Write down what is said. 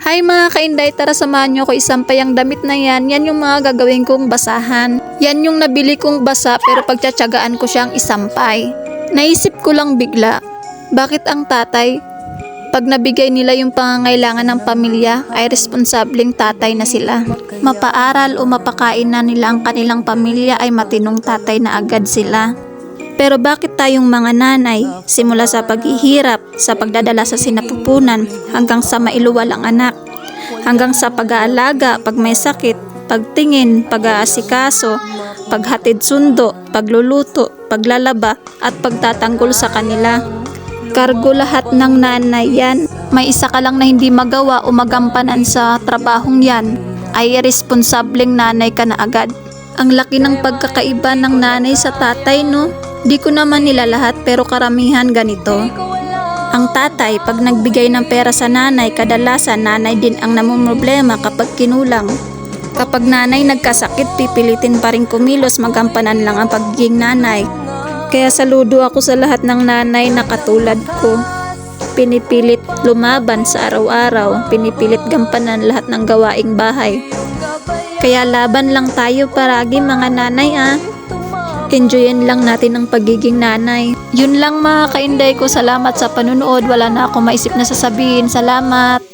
Hi mga kainday, tara samahan nyo ko isampay ang damit na yan. Yan yung mga gagawin kong basahan. Yan yung nabili kong basa pero pagtsatsagaan ko siyang isampay. Naisip ko lang bigla, bakit ang tatay, pag nabigay nila yung pangangailangan ng pamilya, ay responsableng tatay na sila. Mapaaral o mapakain na nila ang kanilang pamilya ay matinong tatay na agad sila. Pero bakit tayong mga nanay, simula sa paghihirap, sa pagdadala sa sinapupunan, hanggang sa mailuwal ang anak, hanggang sa pag-aalaga, pag may sakit, pagtingin, pag-aasikaso, paghatid sundo, pagluluto, paglalaba, at pagtatanggol sa kanila. Kargo lahat ng nanay yan. May isa ka lang na hindi magawa o magampanan sa trabahong yan, ay responsableng nanay ka na agad. Ang laki ng pagkakaiba ng nanay sa tatay, no? Di ko naman nila lahat pero karamihan ganito. Ang tatay, pag nagbigay ng pera sa nanay, kadalasan nanay din ang namumroblema kapag kinulang. Kapag nanay nagkasakit, pipilitin pa rin kumilos, magampanan lang ang pagiging nanay. Kaya saludo ako sa lahat ng nanay na katulad ko. Pinipilit lumaban sa araw-araw, pinipilit gampanan lahat ng gawaing bahay. Kaya laban lang tayo paragi mga nanay Enjoyin lang natin ang pagiging nanay. Yun lang mga kainday ko, salamat sa panunood. Wala na akong maisip na sasabihin. Salamat!